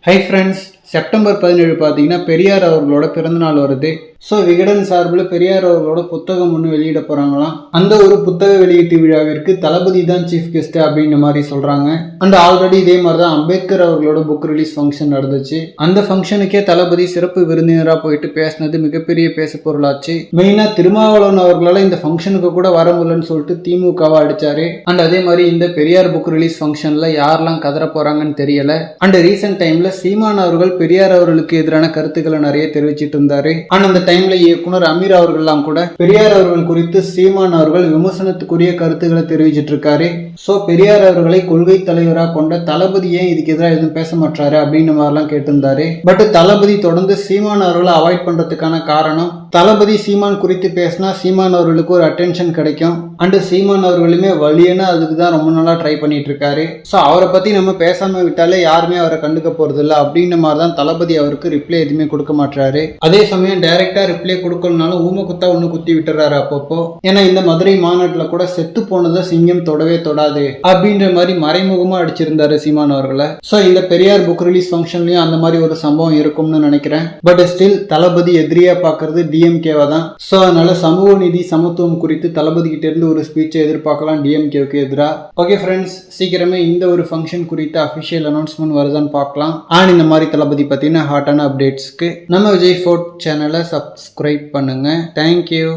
Hi friends, September 17 பார்த்தீங்கன்னா பெரியார் அவர்களோட பிறந்தநாள் வருது. ஸோ விகடன் சார்பில் பெரியார் அவர்களோட புத்தகம் ஒன்று வெளியிட போகிறாங்களாம். அந்த ஒரு புத்தக வெளியீட்டு விழாவிற்கு தளபதி தான் சீஃப் கெஸ்ட் அப்படின்ற மாதிரி சொல்கிறாங்க. அண்ட் ஆல்ரெடி இதே மாதிரி தான் அம்பேத்கர் அவர்களோட புக் ரிலீஸ் ஃபங்க்ஷன் நடந்துச்சு. அந்த ஃபங்க்ஷனுக்கே தளபதி சிறப்பு விருந்தினராக போயிட்டு பேசினது மிகப்பெரிய பேச பொருளாச்சு. மெயினாக திருமாவளவன் அவர்களால் இந்த ஃபங்க்ஷனுக்கு கூட வர முடியலன்னு சொல்லிட்டு திமுகவை அடிச்சாரு. அண்ட் அதே மாதிரி இந்த பெரியார் புக் ரிலீஸ் ஃபங்க்ஷனில் யாரெல்லாம் கதற போகிறாங்கன்னு தெரியல. அண்ட் ரீசெண்ட் டைமில் சீமான் அவர்கள் பெரியார் அவர்களுக்கு எதிரான கருத்துக்களை நிறைய தெரிவிச்சிட்டு இருந்தாரு. அண்ட் அந்த டைம்ல இயக்குனர் அமீர் அவர்கள்லாம் கூட பெரியார் அவர்கள் குறித்து சீமான் அவர்கள் விமர்சனத்துக்குரிய கருத்துக்களை தெரிவிச்சிட்டு இருக்காரு. சோ பெரியார் அவர்களை கொள்கை தலைவராக கொண்ட தளபதி ஏன் இதுக்கு எதிராக எதுவும் பேச மாட்டாரு அப்படின்னு மாதிரிலாம் கேட்டிருந்தாரு. பட் தளபதி தொடர்ந்து சீமான் அவர்களை அவாய்ட் பண்றதுக்கான காரணம், தளபதி சீமான் குறித்து பேசினா சீமான் அவர்களுக்கு ஒரு அட்டென்ஷன் கிடைக்கும். அண்ட் சீமான் அவர்களுமே வழியன்னு அதுக்கு தான் ரொம்ப நாளா ட்ரை பண்ணிட்டு இருக்காரு. ஸோ அவரை பத்தி நம்ம பேசாம விட்டாலே யாருமே அவரை கண்டுக்க போறது இல்லை அப்படின்ற மாதிரி தான் தளபதி அவருக்கு ரிப்ளை எதுவுமே கொடுக்க மாட்டாரு. அதே சமயம் டைரக்டா ரிப்ளை கொடுக்கலனாலும் ஊம குத்தா ஒண்ணு குத்தி விட்டுறாரு அப்பப்போ. ஏன்னா இந்த மதுரை மாநாட்டுல கூட செத்து போனதை சிங்கம் தொடவே தொடாது அப்படின்ற மாதிரி மறைமுகமா அடிச்சிருந்தாரு சீமான் அவர்களை. ஸோ இந்த பெரியார் புக் ரிலீஸ் ஃபங்க்ஷன்லயும் அந்த மாதிரி ஒரு சம்பவம் இருக்கும்னு நினைக்கிறேன். பட் ஸ்டில் தளபதி எதிரியா பாக்குறது டிஎம்கேவா தான். ஸோ அதனால சமூக நீதி சமத்துவம் குறித்து தளபதி கிட்ட இருந்து ஒரு ஸ்பீச்சை எதிர்பார்க்கலாம் டிஎம்கேவுக்கு எதிராக. ஓகே ஃப்ரெண்ட்ஸ், சீக்கிரமே இந்த ஒரு ஃபங்க்ஷன் குறித்த அஃபிஷியல் அனௌன்ஸ்மெண்ட் வருதான்னு பார்க்கலாம். அண்ட் இந்த மாதிரி தளபதி பத்தின ஹாட்டான அப்டேட்ஸ்க்கு நம்ம விஜய் ஃபோர்ட் சேனலை சப்ஸ்கிரைப் பண்ணுங்க. தேங்க்யூ.